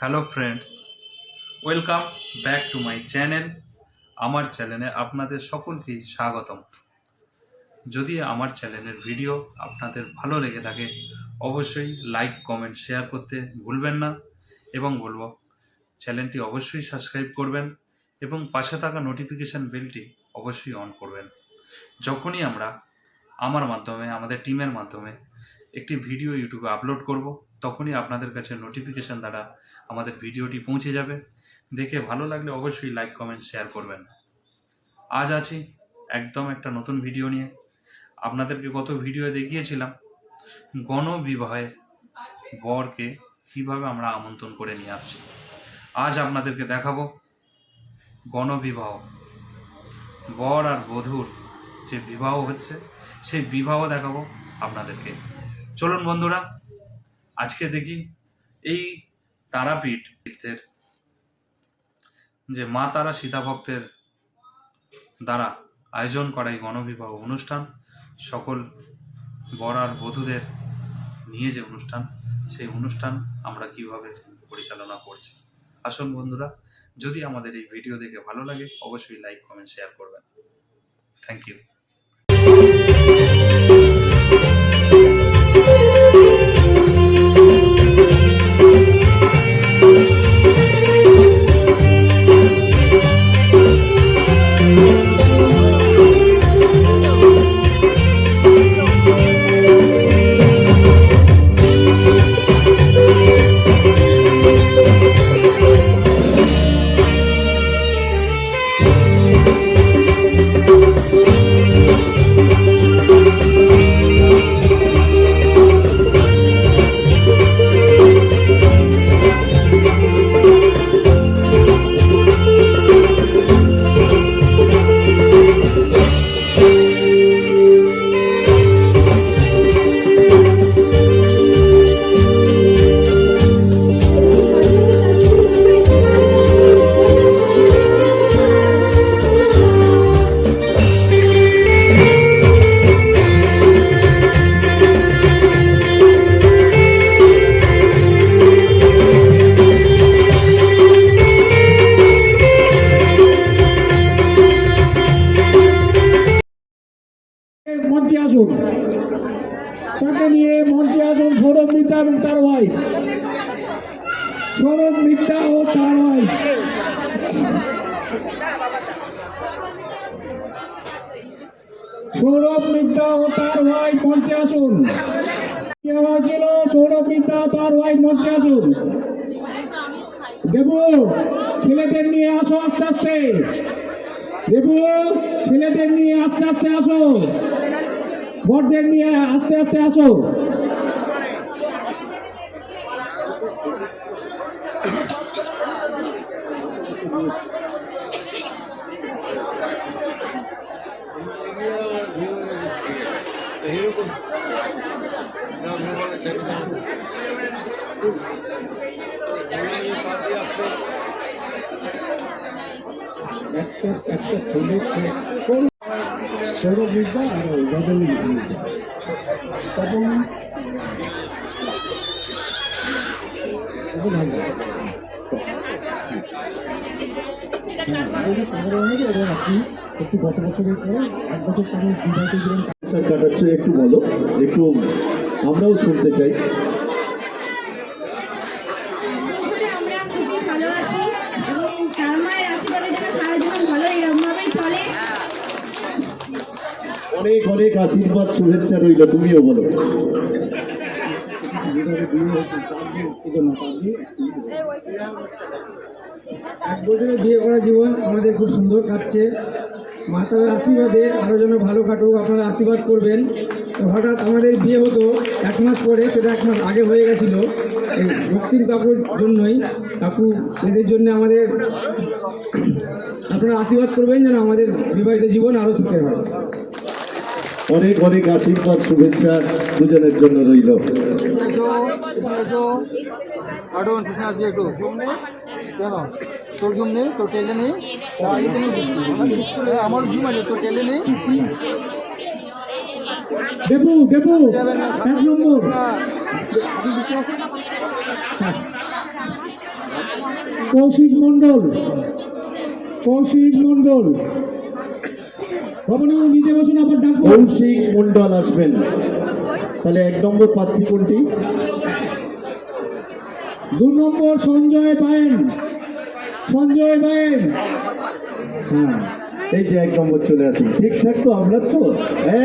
Hello friends, welcome back to my channel. আমার চ্যানেলে আপনাদের সকলকেই স্বাগতম। যদি আমার চ্যানেলের ভিডিও আপনাদের ভালো লেগে থাকে অবশ্যই লাইক, কমেন্ট, শেয়ার করতে ভুলবেন না এবং বলবো চ্যানেলটি অবশ্যই সাবস্ক্রাইব করবেন এবং পাশে থাকা নোটিফিকেশান বেলটি অবশ্যই অন করবেন। যখনই আমরা আমার মাধ্যমে, আমাদের টিমের মাধ্যমে একটি ভিডিও ইউটিউবে আপলোড করব, তখনই আপনাদের কাছে নোটিফিকেশান দ্বারা আমাদের ভিডিওটি পৌঁছে যাবে। দেখে ভালো লাগলে অবশ্যই লাইক, কমেন্ট, শেয়ার করবেন। আজ আছি একদম একটা নতুন ভিডিও নিয়ে। আপনাদেরকে গত ভিডিও দেখিয়েছিলাম গণবিবাহে বরকে কীভাবে আমরা আমন্ত্রণ করে নিয়ে আসছি। আজ আপনাদেরকে দেখাবো গণবিবাহ, বর আর বধূর যে বিবাহ হচ্ছে সেই বিবাহ দেখাবো আপনাদেরকে। চলুন বন্ধুরা, আজকে দেখি এই তারাপীঠের যে মা তারা সীতা ভক্তের দ্বারা আয়োজন করা এই গণবিবাহ অনুষ্ঠান, সকল বর আর বধূদের নিয়ে যে অনুষ্ঠান, সেই অনুষ্ঠান আমরা কিভাবে পরিচালনা করছি। আসুন বন্ধুরা, যদি আমাদের এই ভিডিও দেখে ভালো লাগে অবশ্যই লাইক, কমেন্ট, শেয়ার করবেন। Thank you. মঞ্চে আসুন, তাকে নিয়ে মঞ্চে আসুন সৌরভ মিত্রা এবং তার ভাই, সৌরভ মিত্রা ও তার ভাই। সৌরভ মিত্রা ও তার ভাই মঞ্চে আসুন। হয়েছিল সৌরভ মিত্রা তার ভাই মঞ্চে আসুন। দেবু, ছেলেদের নিয়ে আসো আস্তে আস্তে। দেবু, ছেলেদের নিয়ে আস্তে আস্তে আসো, বড়দের নিয়ে আস্তে আস্তে আসো। সৌরভ মিত্রা আর রজনী মিত্রা তখন একটু গত বছরের পরে 1 বছর সামনে বিবাহিত জীবন কাটাচ্ছ, একটু বলো, একটু আমরাও শুনতে চাই। আমরা খুবই ভালো আছি এবং তার মায়ের আশীর্বাদে যেন সারা জীবন ভালো এরকমভাবেই চলে। অনেক অনেক আশীর্বাদ, শুভেচ্ছা রইল, তুমিও বলো। এক বছরের বিয়ে করা জীবন আমাদের খুব সুন্দর কাটছে। মাতার আশীর্বাদে আরও যেন ভালো কাটুক, আপনারা আশীর্বাদ করবেন। হঠাৎ আমাদের বিয়ে হতো 1 মাস পরে, সেটা 1 মাস আগে হয়ে গেছিল এই রক্তিম কাকুর জন্যই। কাকু এদের জন্য আমাদের আপনারা আশীর্বাদ করবেন যেন আমাদের বিবাহিত জীবন আরও সুখের হয়। অনেক অনেক আশীর্বাদ, শুভেচ্ছা দুজনের জন্য রইল। কেন তোর জুম নেই, তোর টেলে নেই, আমার জুম আছে, তোর টেলে নেই। দেবু, দেবু 1 নম্বর। কৌশিক মণ্ডল, কৌশিক মণ্ডল। ভবন নিচে বসুন, আবার ডাকবো। কৌশিক মণ্ডল আসবেন। তাহলে 1 নম্বর প্রার্থী কোনটি? 2 নম্বর সঞ্জয় পায়েন, সঞ্জয় পায়েন। হ্যাঁ, এই যে 1 নম্বর চলে আসুন। ঠিকঠাক তো আমরা তো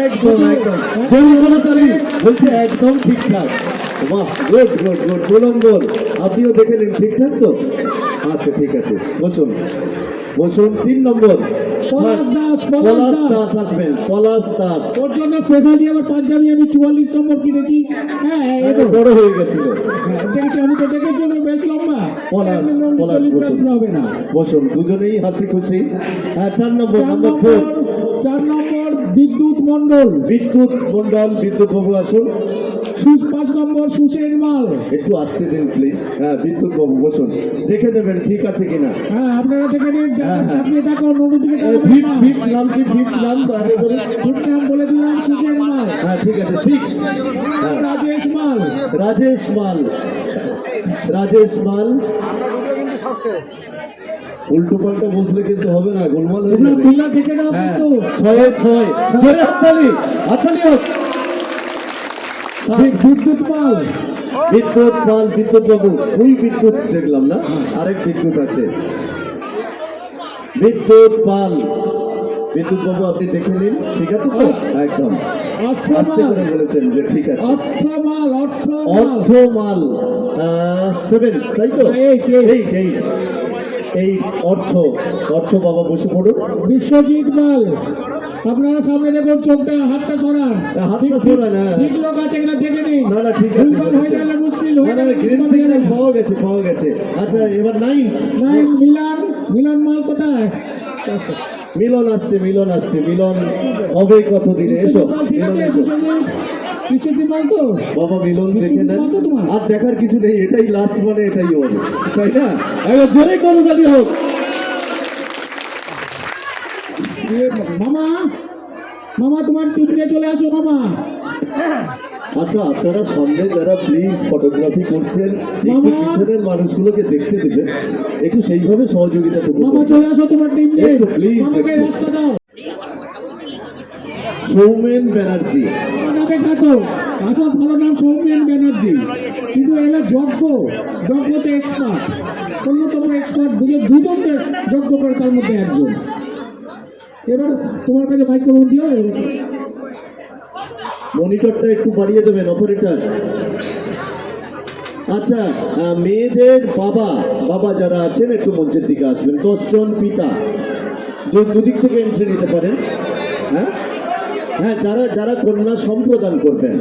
একদম একদম তালি বলছে একদম ঠিকঠাক। বাহ, গুড গুড গুড। 2 নম্বর আপনিও দেখে নিন, ঠিকঠাক তো? আচ্ছা ঠিক আছে, বসুন বসুন। 3 নম্বর পলাশ দাস, পলাশ দাস আসবেন। পলাশ দাস ওর জন্য স্পেশালি আমার পাঞ্জাবি আমি 44 নম্বর কিনেছি। হ্যাঁ, বড় হয়ে গেছিল। দেখেছি, আমি তো দেখেছি ওটা বেশ লম্বা। পলাশ, পলাশ বসুন। হবে না, বসুন, দুজনেই হাসি খুশি। হ্যাঁ, 4 নম্বর, 4 নম্বর নম্বর 4 4 নম্বর বিদ্যুৎ মণ্ডল, বিদ্যুৎ মণ্ডল। বিদ্যুৎ বাবু আসুন। 5 নম্বর সুশেন মাল। একটু আসতে দিন প্লিজ। হ্যাঁ, বিদ্যুৎ বাবু বসুন, দেখে নেবেন ঠিক আছে কিনা। হ্যাঁ, আপনারা থেকে নিন, আপনি দেখো অন্যদিকে ফিফথ নাম কি? ফিফথ নাম নাম বলে দিলাম, সুশেন মাল। হ্যাঁ ঠিক আছে। 6 রাজেশ মাল, রাজেশ মাল। রাজেশ মাল। উল্টো পাল্টা বসলে কিন্তু হবে না, গোলমাল হয়ে যাবে। তুলা থেকে নাও হ্যাঁ, কিন্তু 6 জোরে হাততালি, হাততালি হোক। বিদ্যুৎ মাল, বিদ্যুৎ পাল। বিদ্যুৎ বাবু, 2 বিদ্যুৎ দেখলাম না, আরেক বিদ্যুৎ আছে। বিদ্যুৎ পাল। বিদ্যুৎ বাবু আপনি দেখে নিন, ঠিক আছে তো? একদম আস্তে করে বলেছেন যে ঠিক আছে। অর্থমাল, অর্থমাল 7, তাই তো? 8 অর্থ। অর্থ বাবা বসে পড়ুন। বিশ্বজিৎ মাল। আপনারা সামনে দেখুন, চোখটা হাতটা সরান, হাতটা সরান। হ্যাঁ, ঠিক লোক আছে কিনা দেখে নিন। না না ঠিক আছে, ভুলভাল হয়ে গেলে মুশকিল হয়ে না না, গ্রিন সিগন্যাল পাওয়া গেছে, পাওয়া গেছে। আচ্ছা, এবার 9th মিলন, মিলন মাল কোথায়? মিলন আসছে, মিলন আসছে। মিলন হবে কতদিনে? এসো ঠিক মিলন, আছে, এসো। বিশ্বজিৎ মাল তো বাবা মিলন দেখে নেন। তো তোমার? আর দেখার কিছু নেই, এটাই লাস্ট, মানে এটাই হবে, তাই না? একবার জোরে করো জানি হোক। মামা, মামা তোমার টিফিনে চলে আসো মামা। আচ্ছা, আপনারা সামনে যারা প্লিজ ফটোগ্রাফি করছেন, একটু পিছনের মানুষগুলোকে দেখতে দেবেন, একটু সেইভাবে সহযোগিতাটুকু মামা করবেন। চলে আসো তোমার টিফিনে, একটু প্লিজ, আমাকে একটু। রাস্তা দাও। সৌমেন ব্যানার্জি। নামে খ্যাত, আসল ভালো নাম সৌমেন ব্যানার্জি, কিন্তু এরা যজ্ঞতে এক্সপার্ট, অন্যতম এক্সপার্ট। দুজনকে যজ্ঞ করে, তার মধ্যে একজন। এবার তোমার কাছে মাইক্রোফোন দিও। মনিটরটা একটু বাড়িয়ে দেবেন অপারেটর। আচ্ছা, মেয়েদের বাবা যারা আছেন একটু মঞ্চের দিকে আসবেন। 10 জন পিতা, দুদিক থেকে এন্ট্রি নিতে পারেন। হ্যাঁ হ্যাঁ, যারা কন্যা সম্প্রদান করবেন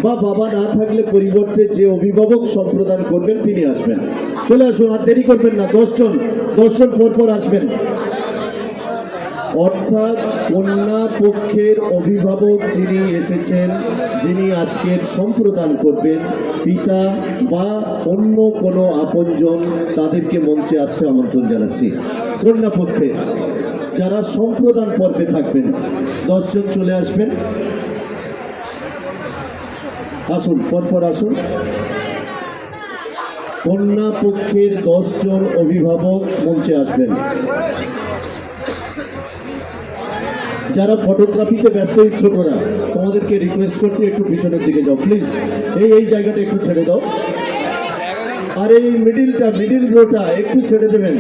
বা বাবা না থাকলে পরিবর্তে যে অভিভাবক সম্প্রদান করবেন তিনি আসবেন। চলে আসুন, আর দেরি করবেন না। 10 জন পরপর আসবেন। অর্থাৎ কন্যা পক্ষের অভিভাবক যিনি এসেছেন, যিনি আজকের সম্প্রদান করবেন, পিতা বা অন্য কোনো আপনজন, তাদেরকে মঞ্চে আসতে আমন্ত্রণ জানাচ্ছি। কন্যা পক্ষে যারা সম্প্রদান পর্বে থাকবেন 10 জন চলে আসবেন। আসুন, পরপর আসুন। কন্যা পক্ষের 10 জন অভিভাবক মঞ্চে আসবেন। যারা ফটোগ্রাফিতে ব্যস্ত ছোটরা, তোমাদেরকে রিকোয়েস্ট করছি একটু পিছনের দিকে যাও প্লিজ। এই জায়গাটা একটু ছেড়ে দাও। আর এই মিডিল রোটা একটু ছেড়ে দেবেন।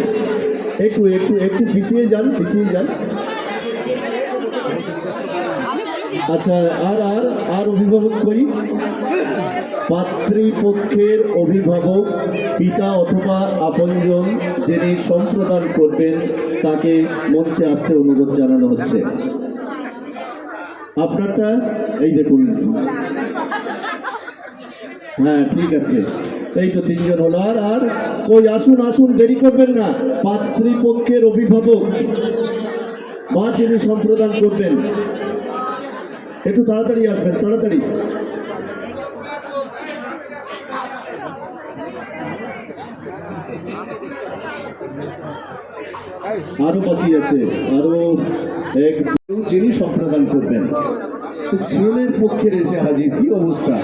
একটু পিছিয়ে যান। আচ্ছা, আর অভিভাবক কই? পাত্রীপক্ষের অভিভাবক, পিতা অথবা আপনজন যিনি সম্প্রদান করবেন, তাকে মঞ্চে আসতে অনুরোধ জানানো হচ্ছে। আপনারটা এই দেখুন। হ্যাঁ ঠিক আছে, এই তো 3 জন হলো। আর ওই আসুন, দেরি করবেন না। পাত্রীপক্ষের অভিভাবক বা যিনি সম্প্রদান করবেন, একটু তাড়াতাড়ি আসবেন, তাড়াতাড়ি। আরো বাকি আছে, আরো যিনি সম্প্রদান করবেন। তো ছেলের পক্ষের এসে হাজির, কি অবস্থা?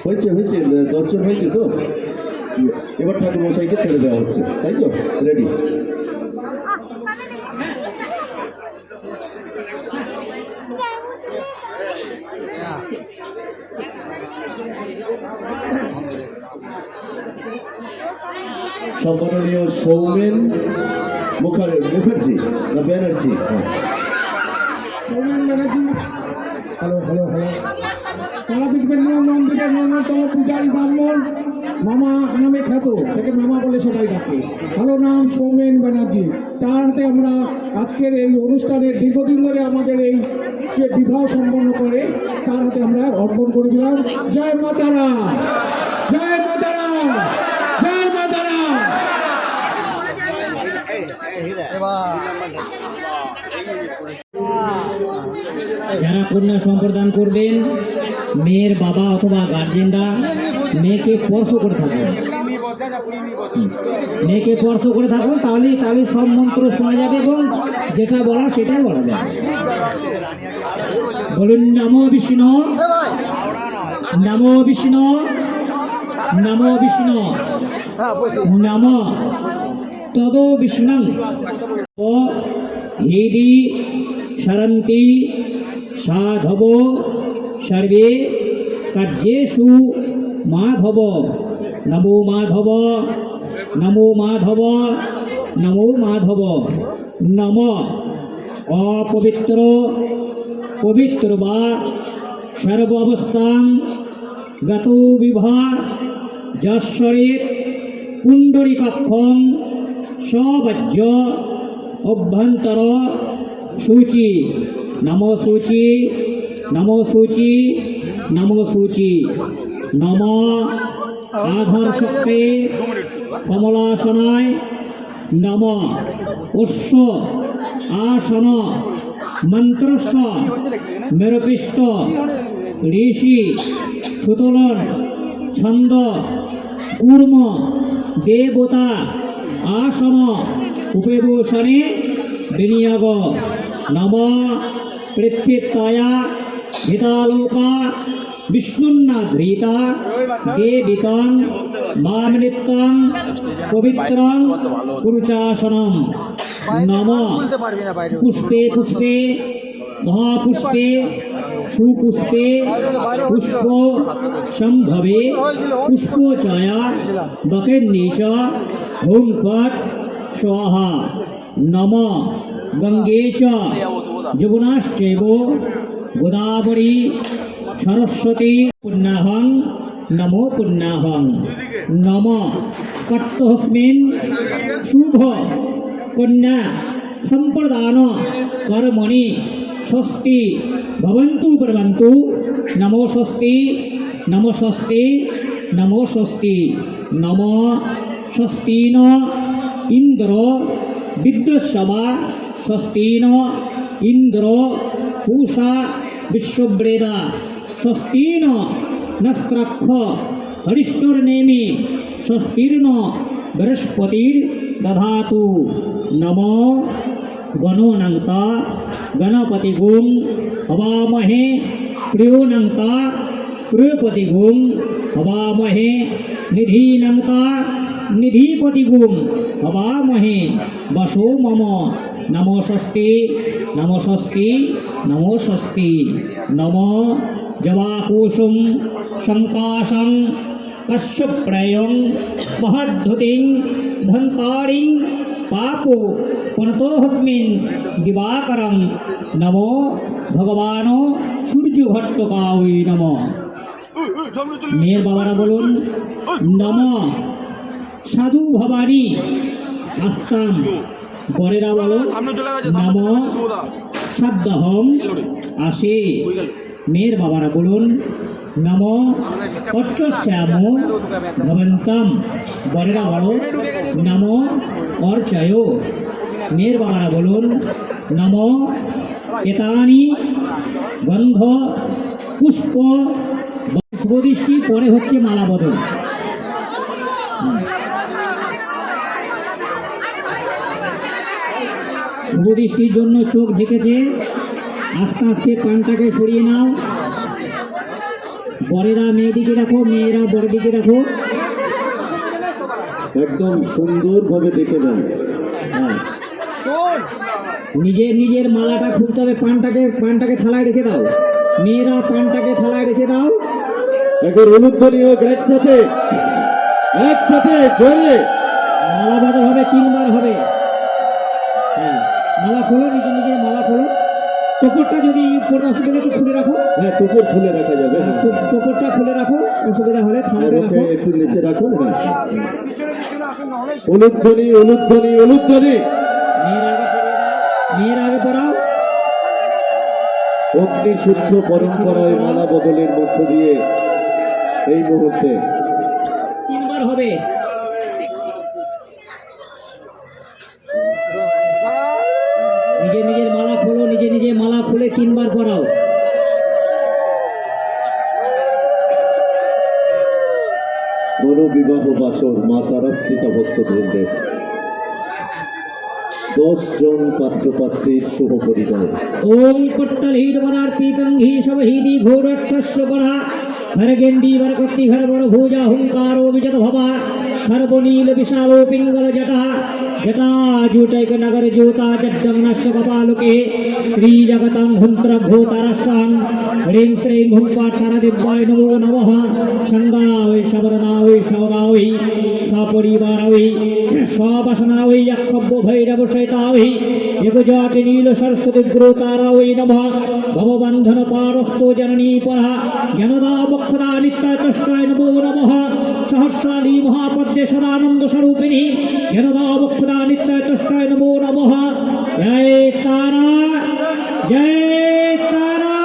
হয়েছে 10 জন হয়েছে তো, এবার ঠাকুর মশাইকে ছেড়ে দেওয়া হচ্ছে, তাই তো? রেডি? সম্মাননীয় সৌমেন মুখার্জি না Banerjee? Soumen Banerjee. Hello hello hello. Tarapith মন্দিরের ন্যূনতম পূজারী ব্রাহ্মণ, মামা নামে খ্যাত, তাকে মামা বলে সবাই ডাকে। ভালো নাম সৌমেন ব্যানার্জি। তার হাতে আমরা আজকের এই অনুষ্ঠানের দীর্ঘদিন ধরে আমাদের এই যে বিবাহ সম্পন্ন করে, তার হাতে আমরা অর্পণ করে দিলাম। জয় মা তারা, জয় মা তারা, জয় মা তারা। যারা কন্যা সম্প্রদান করবেন, মেয়ের বাবা অথবা গার্জেনরা মেয়েকে স্পর্শ করে থাকুন, মেয়েকে স্পর্শ করে থাকুন, তাহলে সব মন্ত্র শোনা যাবে এবং যেটা বলা সেটাই বলা যাবে। বলুন নমো বিষ্ণু, নমো বিষ্ণু, নমো বিষ্ণু, নম তদ বিষ্ণু ও হৃদি সরন্তি সাধব সর্বে কার্যেষু মাধব। নমো মাধব, নমো মাধব, নমো মাধব। নম অপবিত্র পবিত্র বা সর্ব অবস্থান গত বিভা যশ্বরের পুণ্ডরিকাক্ষং সবজ্য অভ্যন্তর সূচি। নমো সূচি, নমো সূচি, নমো সূচি। নম আধার শক্তি কমলাসনায় নম অশ্ব আসন মন্ত্রস্ব মেরুপৃষ্ঠ ঋষি সুতোলন ছন্দ কূর্ম দেবতা আসন উপবেশনে বিনিয়োগ। নম পৃথিত্যয়া হিতালোকা বিষ্ণুন্নাধৃতা দেবিতং মামৃত্যং পবিত্রং পুরুষাসনম। নম পুষ্পে পুষ্পে মহাপুষ্পে সুপুষ্পে পুষ্প সম্ভবে পুষ্পচয়া বকেন্নি চ হুম ফট স্বাহা। নম গঙ্গে চ যমুনাশ্চৈব গোদাবরী সরস্বতী পুণ্যাহং নমো পুণ্যাহং। নম কর্তস্মিন শুভ কন্যা সম্প্রদান কর্মণি স্বস্তি ভবন্তু প্রভবন্তু। নমো স্বস্তি, নমো স্বস্তি, নমো স্বস্তি। নম স্বস্তিন ইন্দ্র বিদ্যুৎসভা স্বস্তিন ইন্দ্র পূষা বিশ্বব্রেদা স্বস্তিন নস্ত্রাক্ষ হরিষ্ঠর্নেমি স্বস্তির্ন বৃহস্পতির দধাতু। নম গণোনন্তা গণপতিগুং হবামহে প্রিয়োনন্তা প্রিয়পতিগুং হবামহে নিধীনন্তা নিধিপতিগুং হবামহে বসো মম। নমো স্বস্তি, নমো স্বস্তি, নমো স্বস্তি। নম জবাকুসুম শঙ্কাশং কশ্যপ্রয়ং মহদ্ধুতিং ধন্তারিং পাপো পুনতোহস্মিন দিবাকরং। নমো ভগবান সূর্যভট্টকায় নম। মেয়ের বাবারা বলুন নম সাধু ভবানী আস্তাম। বরেরা বলো নম সাধ্যহম আসে। মেয়ের বাবারা বলুন নম অর্চশ্যাম ভবন্তম। বরেরা বলো নম অর্চয়। মেয়ের বাবারা বলুন নম এতানি গন্ধ পুষ্প। শুভদৃষ্টি পরে হচ্ছে মালা বদল। শুভদৃষ্টির জন্য চোখ ঢেকেছে, আস্তে আস্তে পানটাকে সরিয়ে নাও। বরেরা মেয়েদিকে দেখো, মেয়েরা বরের দিকে দেখো। একদম সুন্দরভাবে দেখে নেন। হ্যাঁ, নিজের নিজের মালাটা খুলতে হবে। পানটাকে থালায় রেখে দাও। মেয়েরা পানটাকে থালায় রেখে দাও। একবার অনুধ্বনি হোক একসাথে, একসাথে জোরে। মালা বদল হবে, 3 বার হবে। হ্যাঁ, মালা খোলো, নিজের নিজের মালা খোলো। টোপরটা যদি অসুবিধা একটু খুলে রাখো। হ্যাঁ, টুকুর খুলে রাখা যাবে। হ্যাঁ, টোপরটা খুলে রাখো, অসুবিধা হলে থালাতে ওকে রাখো। একটু নিচে রাখুন। হ্যাঁ, অনুধ্বনি অনুধ্বনি অনুধ্বনি। মেয়েরা আগে পড়াও। অগ্নি শুদ্ধ পরম্পরায় মালা বদলের মধ্য দিয়ে এই মুহূর্তে 3 বার হবে। নিজের নিজের মালা খোলো, নিজের নিজের মালা খুলে 3 বার পড়াও। গণবিবাহ বাসর মা তারাশ্রিতা ভক্তবৃন্দের 10 জন পাত্রপাত্রীর শুভ পরিণয়। ওম পট্টলহিত পদার্পিতং ঘি সবহিতি ঘোরক্ষস্য পরা খরগেন্দি বরকত্তি খরবর ভুজা হুঙ্কারো বিজত ভবা খরবনীল বিশালো পিঙ্গল জটা জটা জুটৈক নগর জোতা জড্ডংনস্য কপালুকে ত্রিজগতং হুন্ত্র ভূতারস্যাং হ্রিং শ্রীং হুং পাঠার দিব্যায় নমো নমঃ সঙ্গাওই সবরনাওই সবগাওই সপরিবারাওই সবাসনাওই অক্ষব্য ভৈরব সহিতাওই একজটি নীল সরস্বতী গুরুতারাওই নমঃ ভববন্ধন পারস্তো জননী পরা জ্ঞানদা বক্ষদা নিত্যায় তষ্টায় নমো নমঃ সহস্রালী মহাপদ্মে সদানন্দ স্বরূপিণী জ্ঞানদা বক্ষদা নিত্যায় তষ্টায় নমো নমঃ জয় তারা জয় তারা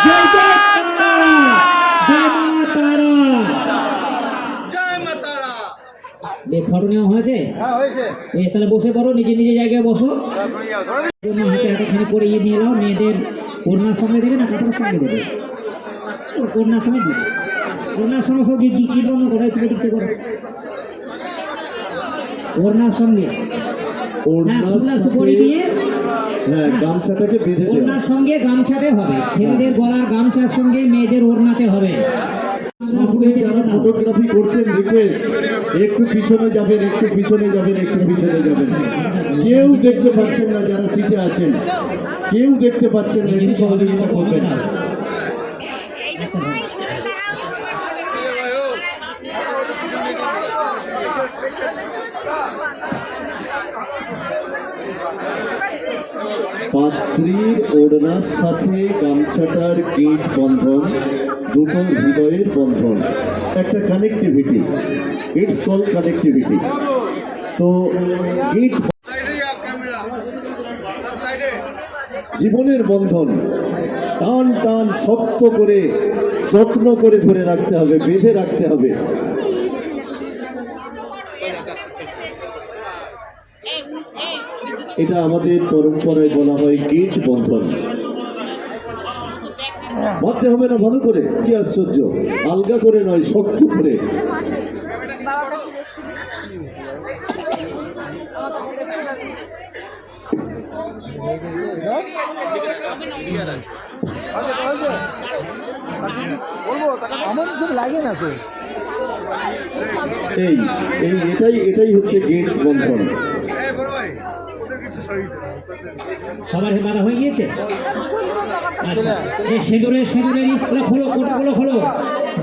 জয় জয় তারা জয় মা তারা। ফটো নেওয়া হয়েছে? তাহলে বসে পড়ো, নিজে নিজে জায়গায় বসো। হাতে হাতেখানি করে নিয়ে নাও। মেয়েদের কন্যার সঙ্গে দেবে না কাপড়ের সঙ্গে দেবে? কন্যার সঙ্গে দেবে। কন্যার সঙ্গে সব কীর্তন করে তুমি দিকতে করো। কন্যার সঙ্গে ওড়নার পরে সাথে দিয়ে হ্যাঁ গামছাটাকে বেঁধে দেওয়া। ওড়নার সঙ্গে গামছাতে হবে। ছেলেদের গলার গামছার সঙ্গে মেয়েদের ওড়নাতে হবে। সামনে যারা ফটোগ্রাফি করছেন রিকোয়েস্ট একটু পিছনে যাবেন, একটু পিছনে যাবেন, একটু পিছনে যাবেন। কেউ দেখতে পাচ্ছেন না, যারা সিটে আছেন কেউ দেখতে পাচ্ছেন না, একটু সহযোগিতা করবেন। পাত্রীর ওড়নার সাথে গামছাটার গিট বন্ধন, দুটো হৃদয়ের বন্ধন, একটা কানেক্টিভিটি। It's call connectivity. তো গিট জীবনের বন্ধন, টান টান শক্ত করে যত্ন করে ধরে রাখতে হবে, বেঁধে রাখতে হবে। এটা আমাদের পরম্পরায় বলা হয় গিট বন্ধন। বাঁধতে হবে না ভালো করে, কি আশ্চর্য, আলগা করে নয়, শক্ত করে। আমার কিছু লাগে না তো। এই এই এটাই হচ্ছে গিট বন্ধন। সবার বাধা হয়ে গিয়েছে? আচ্ছা, এই সিঁদুরের খোলো, কোটোগুলো খোলো।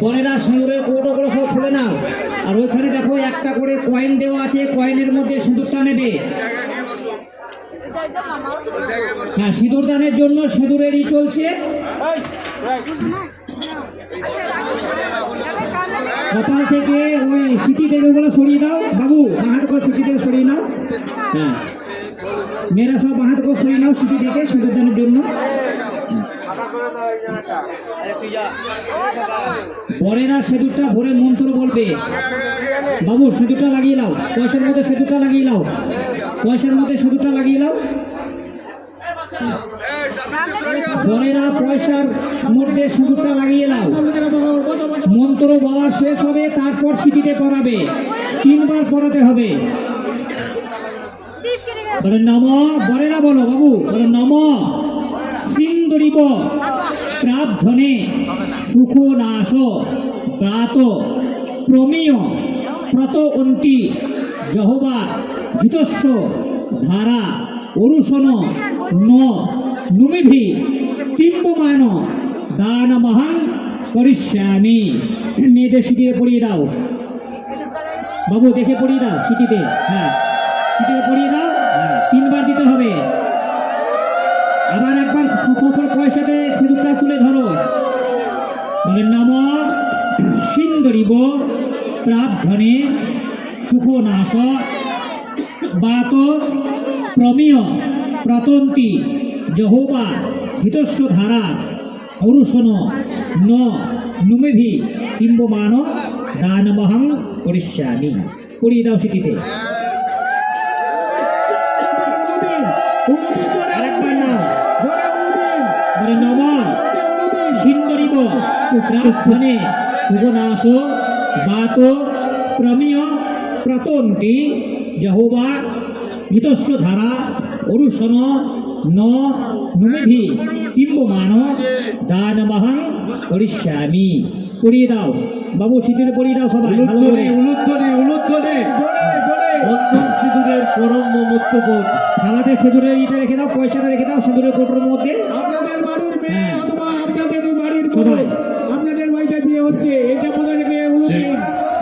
বনেরা সিঁদুরের কোটোগুলো খুলে নাও। আর ওইখানে দেখো একটা করে কয়েন দেওয়া আছে, কয়েনের মধ্যে সিঁদুরটা নেবে। হ্যাঁ, সিঁদুর দানের জন্য সিঁদুরেরই চলছে। কপাল থেকে ওই সিটি থেকে ওগুলো সরিয়ে দাও। বাবু বাহাত করে সিটি থেকে সরিয়ে নাও। হ্যাঁ, মেয়েরা সব বাহাত করে সরিয়ে নাও সিটি থেকে সিঁদুর দানের জন্য। বরেরা সিঁদুরটা ধরে মন্ত্র বলবে। বাবু সিঁদুরটা লাগিয়ে নাও, পয়সার মধ্যে সিঁদুরটা লাগিয়ে নাও, পয়সার মধ্যে সিঁদুরটা লাগিয়ে নাও। বরেরা পয়সার মধ্যে সিঁদুরটা লাগিয়ে নাও। মন্ত্র বলা শেষ হবে, তারপর সিটিতে পড়াবে। 3 বার পড়াতে হবে। বলে নম, বরেরা বলো বাবু, বলে নম সিন্দুরিব প্রাবধনে সুখ নাশ ব্রাত প্রমেয় প্রত অন্তি জহবা ধৃতস্য ধারা অরুষণ ন নুমিভি তিম্বমান দানমহং করিষ্যামি। মেয়েদের সিটিতে পড়িয়ে দাও বাবু, দেখে পড়িয়ে দাও সিটিতে। হ্যাঁ, সিটিতে পড়িয়ে দাও। হ্যাঁ, 3 বার দিতে হবে। আবার একবার পয়সাতে সিঁদুরটা তুলে ধরো। বলে নম সিন্দরিব প্রাবধনে সুখনাশ বাত প্রমেয় প্রতন্তি জহোবা হিতস্য ধারা অরুষণ ন নুমেভি কিম্বমান দানমহং করিষ্যামি। পড়িয়ে দাও সিটিতে। আরেকবার নাও। বলে নম সিন্দরিব প্রাবধনে সুখনাশ বাত প্রমেয় প্রতন্তি জহোবা হিতস্য ধারা অরুষণ ন নুমেভি তিম্বমান দানমহং করিষ্যামি। পড়িয়ে দাও বাবু, সিঁদুরে পড়িয়ে দাও সবাই ভালো করে। উলুধ্বনি বন্ধন সিঁদুরের পরম মমত্ববোধ। থালাতে সিঁদুরের ইটা রেখে দাও, পয়সাটা রেখে দাও সিঁদুরের কোটোর মধ্যে। আপনাদের বাড়ির মেয়ে অথবা আপনাদের বাড়ির সবাই। আপনাদের বাড়িতে বিয়ে হচ্ছে, এটা কোথায় রেখে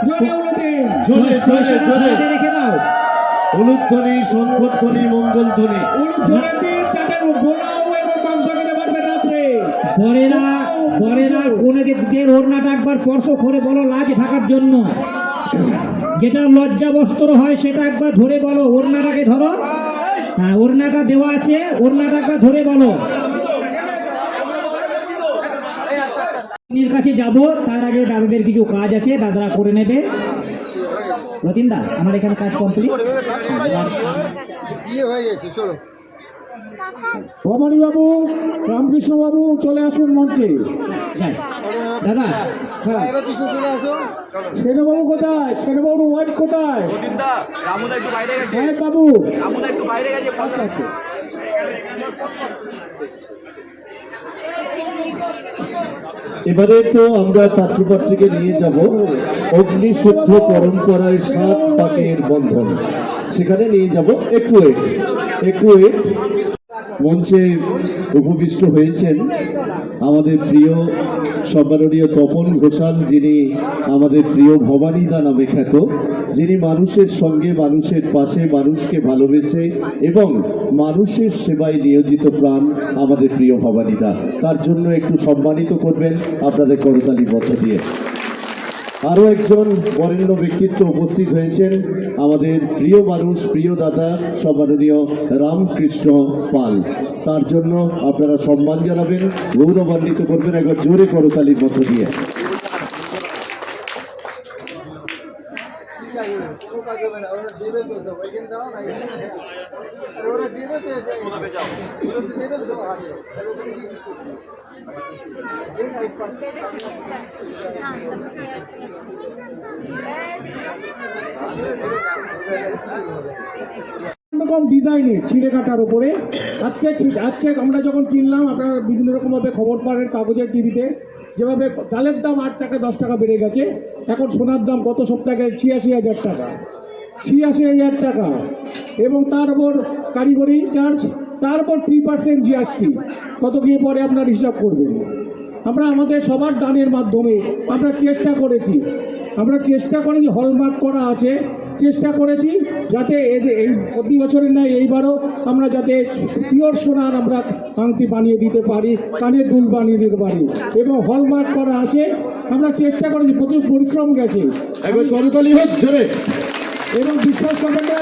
জোরে উলুদিন। জোরে জোরে জোরে থালাতে রেখে দাও। উলুধ্বনি, শঙ্খধ্বনি, মঙ্গলধ্বনি। জোরে দিন, তাদের গোলাও এবং মাংস খেতে পারবেন রাত্রে। বরেরা কোনেদের ওড়নাটা একবার স্পর্শ করে বলো, লাজ ঢাকার জন্য। যেটা লজ্জা বস্ত্র হয় সেটা একবার ধরে বলো, ওড়নাটাকে ধরো। হ্যাঁ, ওড়নাটা দেওয়া আছে, ওড়নাটা একবার ধরে বলো। কাছে যাব, তার আগে দাদাদের কিছু কাজ আছে, দাদারা করে নেবে। রতিনদা, আমার এখানে কাজ কমপ্লিট। বিয়ে হয়ে গেছে, চলো। ভবানী বাবু, রামকৃষ্ণ বাবু চলে আসুন মঞ্চে। যাই দাদা। হ্যাঁ, এবার কিছু চলে আসো। সেনবাবু কোথায়? সেনবাবু ওয়াইফ কোথায়? সাহেব বাবু। আচ্ছা আচ্ছা। এবারে তো আমরা পাত্রপাত্রীকে নিয়ে যাব অগ্নিশুদ্ধ পরম্পরায় 7 পাকের বন্ধন, সেখানে নিয়ে যাব। একটু ওয়েট। মঞ্চে উপবিষ্ট হয়েছেন আমাদের প্রিয় সম্মাননীয় তপন ঘোষাল, যিনি আমাদের প্রিয় ভবানীদা নামে খ্যাত, যিনি মানুষের সঙ্গে, মানুষের পাশে, মানুষকে ভালোবেসে এবং মানুষের সেবায় নিয়োজিত প্রাণ আমাদের প্রিয় ভবানীদা। তার জন্য একটু সম্মানিত করবেন আপনাদের করতালির মধ্য দিয়ে। আরও একজন বরেণ্য ব্যক্তিত্ব উপস্থিত হয়েছেন, আমাদের প্রিয় মানুষ, প্রিয় দাদা সম্মাননীয় রামকৃষ্ণ পাল। তার জন্য আপনারা সম্মান জানাবেন, গৌরবান্বিত করবেন একবার জোরে করতালির মধ্য দিয়ে। রকম ডিজাইনে ছিঁড়ে কাটার উপরে আজকে আমরা যখন কিনলাম, আপনারা বিভিন্ন রকমভাবে খবর পাবেন কাগজের টিভিতে, যেভাবে চালের দাম 8 টাকা 10 টাকা বেড়ে গেছে। এখন সোনার দাম গত সপ্তাহে 86,000 টাকা, 86,000 টাকা, এবং তার উপর কারিগরি চার্জ, তার উপর 3% GST। কত গিয়ে পরে আপনার হিসাব করবেন। আমরা আমাদের সবার দানের মাধ্যমে আমরা চেষ্টা করেছি হলমার্ক করা আছে, চেষ্টা করেছি যাতে এই প্রতি বছরের নয় এইবারও আমরা যাতে পিওর সোনার আমরা আংটি বানিয়ে দিতে পারি, কানের দুল বানিয়ে দিতে পারি, এবং হলমার্ক করা আছে। আমরা চেষ্টা করেছি, প্রচুর পরিশ্রম গেছে। একবার করতালি হোক জোরে। এবং বিশ্বাস করবেন না,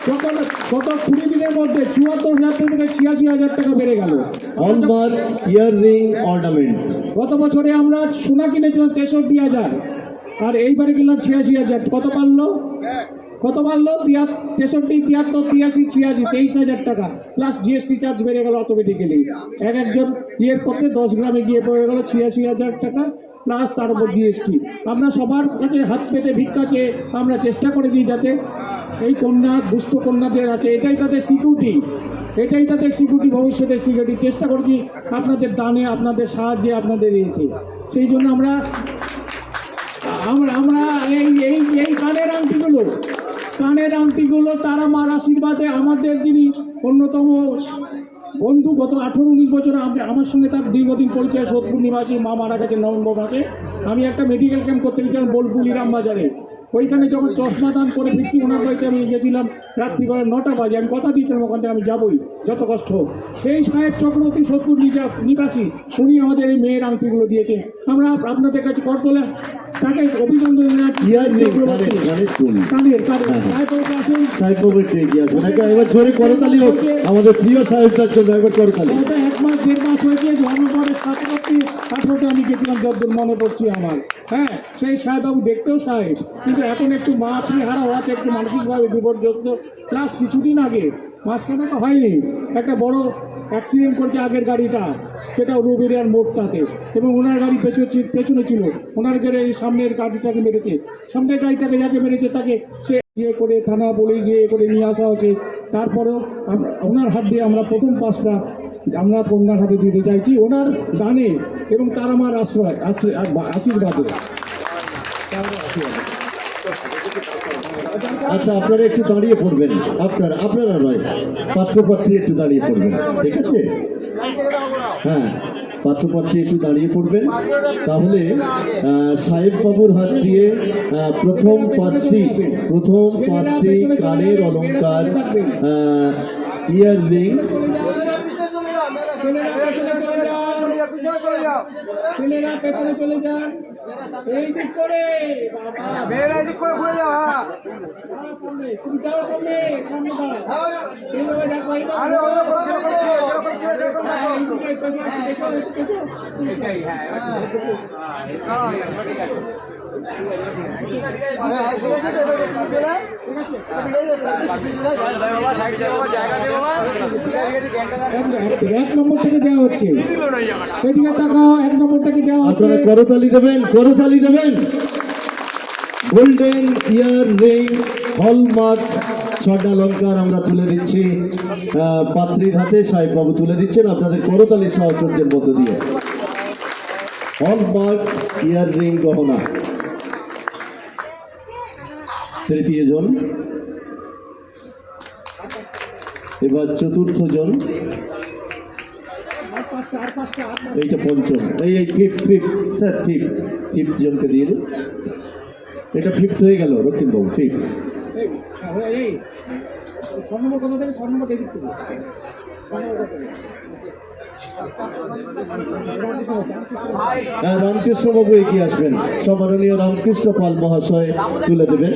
যখন গত 20 দিনের মধ্যে 74,000 থেকে 86,000 টাকা বেড়ে গেল। Hallmark earring ornament. গত বছরে আমরা সোনা কিনেছিলাম 63,000, আর এইবারে কিনলাম 86,000। কত বাড়লো? 63, 73, 83, 86, 23,000 টাকা, প্লাস GST চার্জ বেড়ে গেল অটোমেটিক্যালি। একজন ইয়ের পথে 10 গ্রামে গিয়ে পড়ে গেল 86,000 টাকা, প্লাস তার উপর GST। আমরা সবার কাছে হাত পেতে ভিক্ষা চেয়ে আমরা চেষ্টা করেছি যাতে এই কন্যা, দুস্থ কন্যাদের আছে, এটাই তাদের সিকিউরিটি। এটাই তাদের সিকিউরিটি, ভবিষ্যতের সিকিউরিটি। চেষ্টা করছি আপনাদের দানে, আপনাদের সাহায্যে, আপনাদের এতে। সেই জন্য আমরা আমরা আমরা এই এই এই কানের আংটিগুলো তারা মার আশীর্বাদে, আমাদের যিনি অন্যতম বন্ধু, গত 18-19 বছর আমার সঙ্গে তার দীর্ঘদিন পরিচয়, সোদপুর নিবাসী, মা মারা গেছে নভেম্বর মাসে। আমি একটা মেডিকেল ক্যাম্প করতে গেছিলাম বোলপুর ইরামবাজারে। ওইখানে যখন চশমা দান করে ফিরছি, ওনার বাড়িতে আমি গেছিলাম রাত্রিবেলা 9টা বাজে। আমি কথা দিয়েছিলাম ওখান থেকে আমি যাবই, যত কষ্ট হোক। সেই সাহেব চক্রবর্তী সোদপুর নিবাসী, উনি আমাদের এই মেয়ের আংটিগুলো দিয়েছেন। আমরা আপনাদের কাছে করতলে তাকে অভিনন্দন জানাচ্ছি। সাহেবের এগিয়ে আসবেন, একবার জোরে করতালি হোক আমাদের প্রিয় সাহেবটার জন্য, একবার করতালি। 1 মাস হয়েছে নভেম্বরের 17-18 আমি গেছিলাম, যতদূর মনে পড়ছে আমার। হ্যাঁ, সেই সাহেববাবু দেখতেও সাহেব, কিন্তু এখন একটু মাতৃহারা হওয়াতে একটু মানসিকভাবে বিপর্যস্ত। প্লাস কিছুদিন আগে, মাঝখানে তো হয়নি, একটা বড় অ্যাক্সিডেন্ট করছে আগের গাড়িটা, সেটা রুবিরিয়ার মোড়টাতে, এবং ওনার গাড়ি পেছনে ছিল। ওনার গাড়ি সামনের গাড়িটাকে মেরেছে, সামনের গাড়িটাকে যাকে মেরেছে তাকে সে করে থানা পুলিশ করে নিয়ে আসা হয়েছে। তারপরেও ওনার হাত দিয়ে আমরা প্রথম পাসটা আমরা কন্যার হাতে দিতে চাইছি, ওনার দানে এবং তার আমার আশীর্বাদে। আচ্ছা, আপনারা একটু দাঁড়িয়ে পড়বেন, আপনারা নয়, পাত্রপাত্রী একটু দাঁড়িয়ে পড়বেন, ঠিক আছে? হ্যাঁ, পাত্রপাত্রী একটু দাঁড়িয়ে পড়বেন। তাহলে সাহেব বাবুর হাত দিয়ে প্রথম পাঁচটি কানের অলংকার, ইয়ার রিং, ছেলেরা পেছনে চলে যান, এই দিক করে, মেয়েরা দিক করে ঘুরে যাও। সামনে তুমি যাও, সামনে দাও, এইভাবে দেখো, এক নম্বর থেকে দেওয়া হচ্ছে, এদিকে তাকাও, 1 নম্বর থেকে দেওয়া হচ্ছে। আপনারা করতালি দেবেন। গোল্ডেন ইয়ার রিং, হলমার্ক স্বর্ণালঙ্কার আমরা তুলে দিচ্ছি পাত্রীর হাতে, সাহেববাবু তুলে দিচ্ছেন আপনাদের করতালির সাহচর্যের মধ্য দিয়ে। হলমার্ক ইয়ার রিং গহনা। তৃতীয় জন, এবার চতুর্থ জন, এইটা পঞ্চম, এই ফিফথ স্যার, ফিফথ জনকে দিয়ে দিন। এটা ফিফথ হয়ে গেল রক্তিমবাবু, ফিফথ। রামকৃষ্ণ বাবু এগিয়ে আসবেন, সম্মাননীয় রামকৃষ্ণ পাল মহাশয় তুলে দেবেন।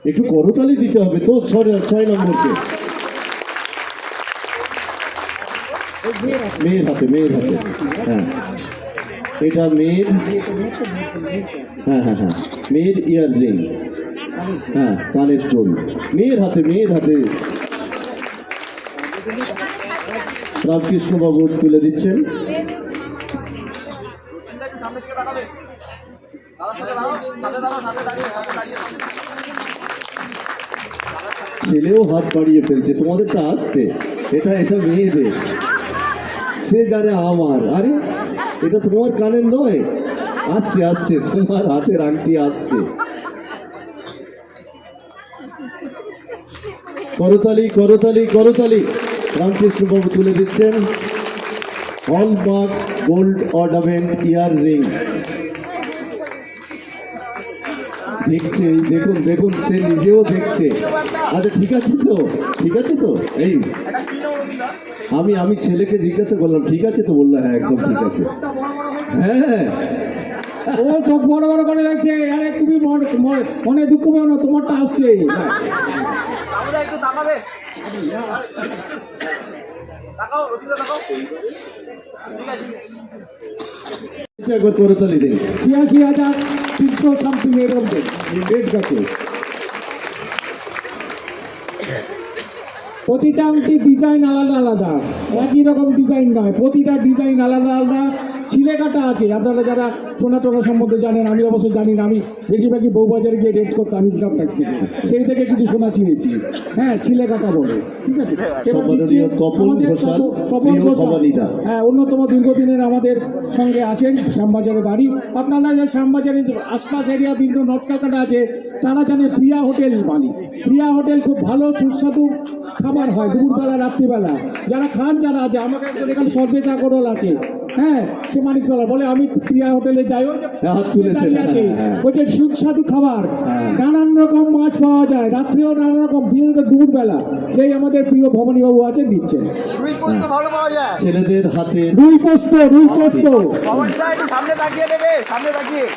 একটু করতালি দিতে হবে তো 6 নম্বরকে। মেয়ের হাতে, হ্যাঁ, এটা মেয়ের, হ্যাঁ, মেয়ের ইয়ার রিং, হ্যাঁ, কানের দুল, মেয়ের হাতে। রামকৃষ্ণ বাবু তুলে দিচ্ছেন। ছেলেও হাত বাড়িয়ে ফেলছে, তোমাদেরটা আসছে, এটা মেয়েদের, সে জানে আমার। আরে এটা তোমার কানের নয়, আসছে, তোমার হাতের আংটি আসছে। করতালি। রামকৃষ্ণ বাবু তুলে দিচ্ছেন হলমার্ক গোল্ড অর্নামেন্ট ইয়ার রিং। দেখছে, দেখুন সে নিজেও দেখছে। আচ্ছা, ঠিক আছে তো এই আমি ছেলেকে জিজ্ঞাসা করলাম, ঠিক আছে তো? বললো হ্যাঁ, একদম ঠিক আছে। হ্যাঁ, ও চোখ বড় করে যাচ্ছে। আরে তুমি মনে দুঃখ পেও না, তোমারটা আসছে। একবার করতালি দিন। 86,300 সামথিং এরকম রেট গেছে। প্রতিটা আংটি ডিজাইন আলাদা, একই রকম ডিজাইন নয়, প্রতিটা ডিজাইন আলাদা। চিলেকাটা আছে, আপনারা যারা সোনা টোনা সম্বন্ধে জানেন, আমি অবশ্য জানি না, আমি বেশিরভাগই বউবাজারে গিয়ে রেড করতাম ইনকাম ট্যাক্স থেকে, সেই থেকে কিছু সোনা চিনেছি। হ্যাঁ, চিলেকাটা বলে, ঠিক আছে। এবার দিচ্ছি সম্মাননীয় তপন আমাদের ঘোষাল, তপন প্রিয় ঘোষাল, ভবানীদা। হ্যাঁ, অন্যতম দীর্ঘদিনের আমাদের সঙ্গে আছেন, শ্যামবাজারে বাড়ি। আপনারা যে শ্যামবাজারের যে আশপাশ এরিয়া বিভিন্ন নর্থ কলকাতা আছে, তারা জানে প্রিয়া হোটেল মালিক। প্রিয়া হোটেল খুব ভালো সুস্বাদু খাবার হয় দুপুরবেলা রাত্রিবেলা, যারা খান যারা আছে, আমাকে একজন এখানে সর্বেশ আগরওয়াল আছে, হ্যাঁ, সে মানিকতলা বলে আমি প্রিয়া হোটেলে যাই, ওই যে হাত তুলেছে, দাঁড়িয়ে আছে, হ্যাঁ। বলছে সুস্বাদু খাবার, নানান রকম মাছ পাওয়া যায়, রাত্রেও নানান রকম, বিশেষ করে দুপুরবেলা সেই আমাদের প্রিয় ভবানীবাবু আছেন, দিচ্ছেন। রুই পোস্ত ভালো পাওয়া যায়। ছেলেদের হাতে রুই পোস্ত, রুই পোস্ত। ভবনটা একটু সামনে তাকিয়ে দেবে, সামনে তাকিয়ে।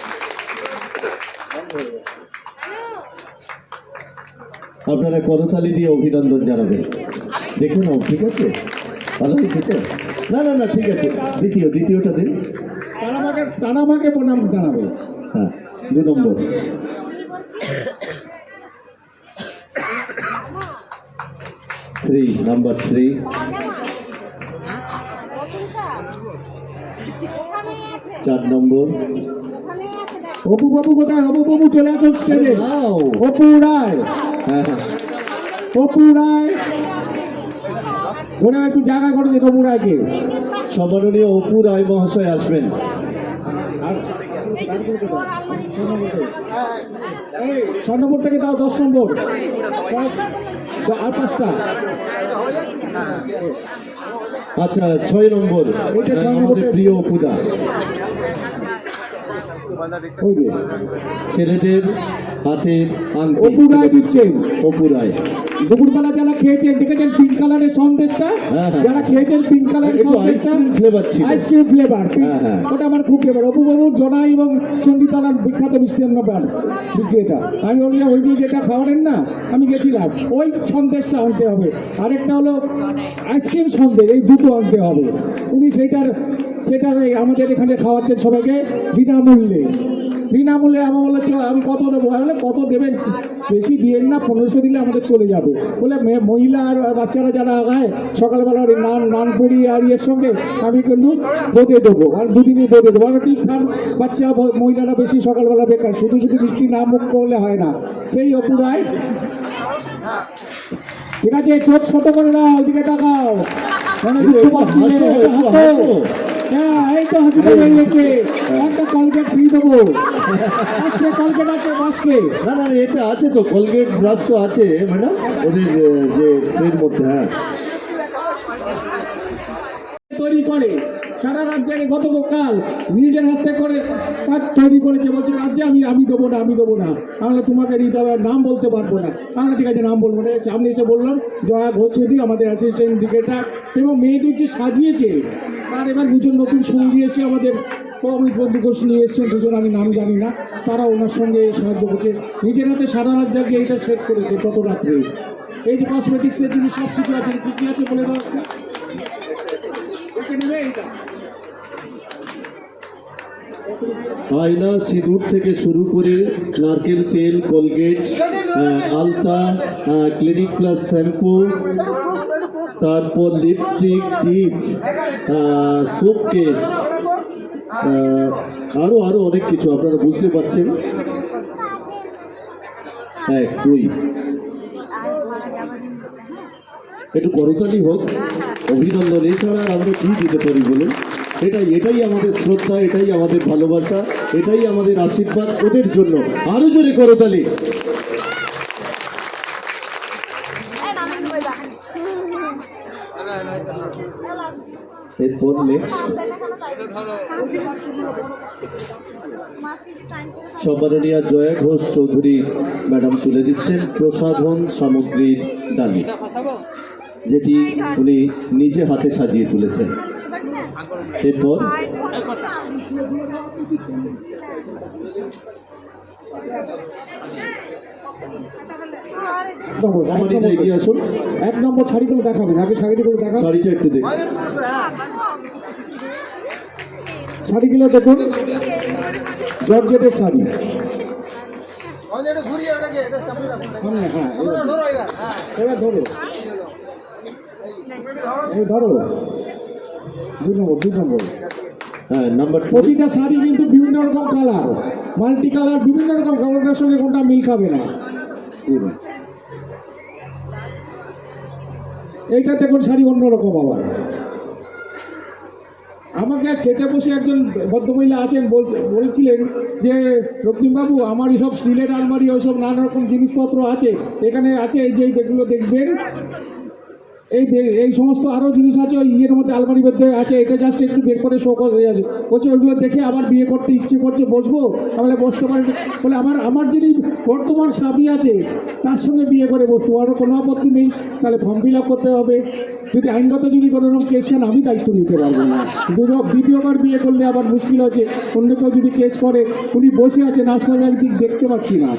আপনারা করতালি দিয়ে অভিনন্দন জানাবেন। দেখে নাও, ঠিক আছে, ভালো হয়েছে তো? না না না, ঠিক আছে, দ্বিতীয়টা দিন। তারা আমাকে প্রণাম জানাবে। হ্যাঁ, 2 নম্বর। নাম্বার 3। চার নম্বর। অপু বাবু কোথায়? অপু বাবু চলে আসুন স্টেজে। নাও। অপু রায়, হ্যাঁ হ্যাঁ। অপু রায়, ধরে একটু জায়গা করে দিন অপু রায়কে। সম্মাননীয় অপু রায় মহাশয় আসবেন। এই 6 নম্বর থেকে দাও, 10 নম্বর, আর 5টা। আচ্ছা, 6 নম্বর। এটা 6 আমাদের নম্বর। প্রিয় অপুদা। ওই যে ছেলেদের হাতে আংটি অপু রায় দিচ্ছেন। অপু রায়। দুপুরবেলা যারা খেয়েছেন, দেখেছেন পিঙ্ক কালারের সন্দেশটা, হ্যাঁ, হ্যাঁ। যারা খেয়েছেন পিঙ্ক কালারের একটু সন্দেশটা, আইসক্রিম ফ্লেভার ছিল। আইসক্রিম ফ্লেভার, হ্যাঁ, হ্যাঁ। ওটা আমার খুব ফ্লেভার। অপু বাবুর জনাই এবং চণ্ডীতলার বিখ্যাত মিষ্টান্ন বিক্রেতা। আমি বললাম ওই যে যেটা খাওয়ারেন না, আমি গেছিলাম, ওই সন্দেশটা আনতে হবে, আরেকটা হলো আইসক্রিম সন্দেশ, এই দুটো আনতে হবে। উনি সেটার আমাদের এখানে খাওয়াচ্ছেন সবাইকে বিনামূল্যে। আমি বলে আমি কত দেবো? আমি বলে কত দেবেন, বেশি দিয়েন না, 1500 দিলে আমাদের চলে যাবে। বলে মহিলা আর বাচ্চারা যারা আগায় সকালবেলা ওই নান পুরি আর ইয়ের সঙ্গে আমি কিন্তু বোঁদে দেবো, আর 2 দিনই বোঁদে দেবো। আমি ঠিক খান, বাচ্চা মহিলারা বেশি সকালবেলা বেকার, শুধু মিষ্টি না মুখ করলে হয় না। সেই অপুরায়, ঠিক আছে, চোখ ছোট করে দাও, ওইদিকে তাকাও, মানে দেখতে পাচ্ছি না, হাসো, একটু একটু হাসো। হাসো। হ্যাঁ, এই তো হাসিটা বেরিয়েছে। একটা কলগেট ফ্রি দেবো, আজকে কলগেট আছে বাসকে। না না, এতে আছে তো, কলগেট ব্রাশ তো আছে ম্যাডাম, ওদের যে ট্রের মধ্যে। হ্যাঁ, তৈরি করে সারা রাত জেগে, গতকাল নিজের হাতে করে কাজ তৈরি করেছে, বলছে কাজ যে আমি দেবো না, আমরা তোমাকে দিতে হবে, নাম বলতে পারবো না। আমরা ঠিক আছে, নাম বলবো না। সামনে এসে বললাম জয়া ঘোষ চৌধুরী, আমাদের অ্যাসিস্ট্যান্ট ক্রিকেটার, এবং মেয়েদের যে সাজিয়েছে তার এবার 2জন নতুন সঙ্গী এসে আমাদের অমিত বন্ধু ঘোষ নিয়ে এসছেন, 2জন, আমি নাম জানি না, তারা ওনার সঙ্গে সাহায্য করছে। নিজের হাতে সারা রাত জাগিয়ে এটা সেট করেছে গত রাত্রে। এই যে কসমেটিক্সের জিনিস সব কিছু আছে, কী কী আছে বলে দাও একটা। নেবে এইটা। আয়না, সিঁদুর থেকে শুরু করে নারকেল তেল, কোলগেট, আলতা, ক্লিনিক প্লাস শ্যাম্পু, তারপর লিপস্টিক, টিপ, সোপ কেস, আরও অনেক কিছু আপনারা বুঝতে পারছেন। 1, 2, একটু করতালি হোক, অভিনন্দন। এছাড়া আর আমরা কী দিতে পারি বলুন? এটাই আমাদের শ্রদ্ধা, এটাই আমাদের ভালোবাসা, এটাই আমাদের আশীর্বাদ ওদের জন্য। আরো জোরে করতালি। এরপর নেক্সট সম্মাননীয় জয়া ঘোষ চৌধুরী ম্যাডাম তুলে দিচ্ছেন প্রসাধন সামগ্রীর ডালি, যেটি উনি নিজে হাতে সাজিয়ে তুলেছেন। এরপর আমাদের এগিয়ে আসুন। 1 নম্বর শাড়িগুলো দেখাবেন, আগে শাড়িগুলো দেখান। শাড়িটা একটু দেখুন। শাড়িগুলো দেখুন, জর্জেটের শাড়ি। একটু ঘুরিয়ে ওটাকে, এটা সামনে রাখো। সামনে, হ্যাঁ, ধরো এবার। হ্যাঁ, এবার ধরো, এই ধরো। 2 নম্বর। হ্যাঁ, নাম্বার 2। প্রতিটা শাড়ি কিন্তু বিভিন্ন রকম কালার, মাল্টি কালার, বিভিন্ন রকম কালারের সঙ্গে কোনটা মিল খাবে না। এইটা দেখুন শাড়ি অন্যরকম আবার। আমাকে খেতে বসে একজন ভদ্রমহিলা আছেন বলছিলেন যে রক্তিমবাবু আমার এইসব স্টিলের আলমারি ওইসব নানা রকম জিনিসপত্র আছে, এখানে আছে এই যে যেগুলো দেখবেন এই সমস্ত আরও জিনিস আছে ওই ইয়ের মধ্যে, আলমারির মধ্যে আছে, এটা জাস্ট একটু বের করে শো হয়ে আছে। বলছে ওইগুলো দেখে আবার বিয়ে করতে ইচ্ছে করছে, বসবো? তাহলে বসতে পারি। বলে আমার যিনি বর্তমান স্বামী আছে তার সঙ্গে বিয়ে করে বসতে পারো, কোনো আপত্তি নেই। তাহলে ফর্ম ফিল আপ করতে হবে, যদি আইনগত যদি কোনো রকম কেস নেন আমি দায়িত্ব নিতে পারবো না। দ্বিতীয়বার বিয়ে করলে আবার মুশকিল হচ্ছে, অন্য কেউ যদি কেস করে, উনি বসে আছেন আশপাশে, আমি ঠিক দেখতে পাচ্ছি না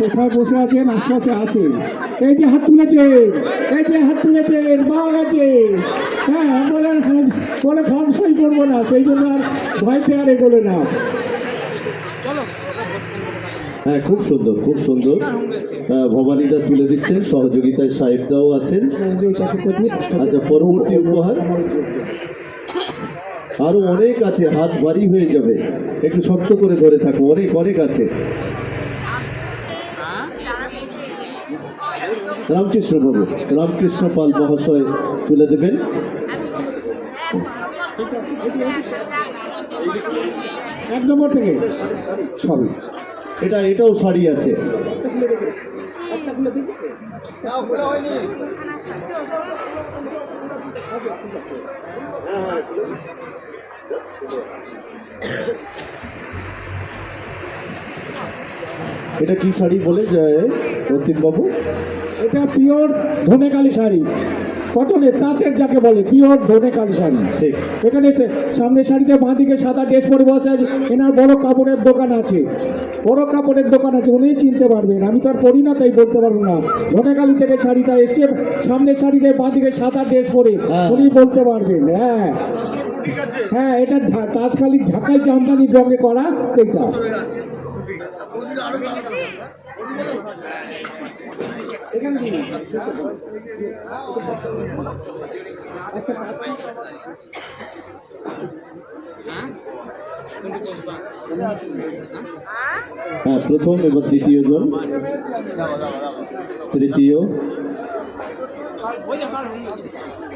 কোথায় বসে আছেন, আশপাশে আছে। এই যে হাত তুলেছে, এই যে হাত তুলেছে, মা গেছে। হ্যাঁ, বলে ফর্ম সই করবো না, সেই জন্য আর ভয়তে আর এগোলে না। হ্যাঁ, খুব সুন্দর, খুব সুন্দর। ভবানীদা তুলে দিচ্ছেন, সহযোগিতায় সাহেবদাও আছেন। আচ্ছা, পরবর্তী উপহার আরো অনেক আছে, হাত ভারী হয়ে যাবে, একটু শক্ত করে ধরে থাকো, অনেক অনেক আছে। রামকৃষ্ণ বাবু, রামকৃষ্ণ পাল মহাশয় তুলে দেবেন। এক নম্বর থেকে সবই এটাও শাড়ি আছে। এটা কি শাড়ি বলে যায় রক্তিম বাবু? এটা পিওর ধনেকালি শাড়ি, কটনের তাঁতের যাকে বলে, পিওর ধনেকালি শাড়ি। ঠিক। এখানে সামনের শাড়িতে বাঁ দিকে সাদা ড্রেস পরে বসে আছে, এনার বড় কাপড়ের দোকান আছে, বড় কাপড়ের দোকান আছে, উনি চিনতে পারবেন, আমি তো আর পরি না তাই বলতে পারবো না। ধনেকালি থেকে শাড়িটা এসছে, সামনের শাড়িতে বাঁ দিকে সাদা ড্রেস পরে, উনি বলতে পারবেন। হ্যাঁ হ্যাঁ, এটা তাৎকালিক ঢাকায় জামদানি রঙে করা এটা। হ্যাঁ, প্রথম এবং দ্বিতীয় জন, তৃতীয়,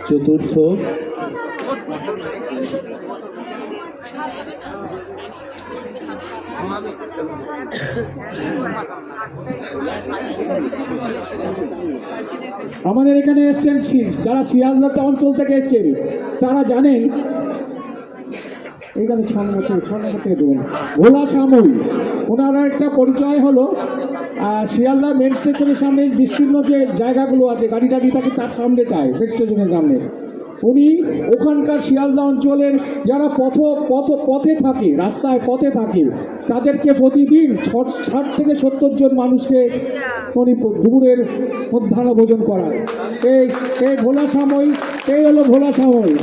চতুর্থ, আমাদের এখানে এসছেন যারা শিয়ালদা অঞ্চল থেকে এসছেন তারা জানেন, এইখানে ছ নম্বর থেকে দেবেন, ভোলা সাময়িক, ওনারা একটা পরিচয় হলো শিয়ালদা মেন স্টেশনের সামনে বিস্তীর্ণ যে জায়গাগুলো আছে, গাড়ি টাড়ি থাকে তার সামনেটায়, মেন স্টেশনের সামনে। উনি ওখানকার শিয়ালদা অঞ্চলের যারা পথে থাকে, রাস্তায় পথে থাকে, তাদেরকে প্রতিদিন 60 থেকে 70 জন মানুষকে উনি দুপুরের মধ্যাহ্ন ভোজন করায়। এই ভোলা সাময়িক, এই হলো ভোলা সাময়িক।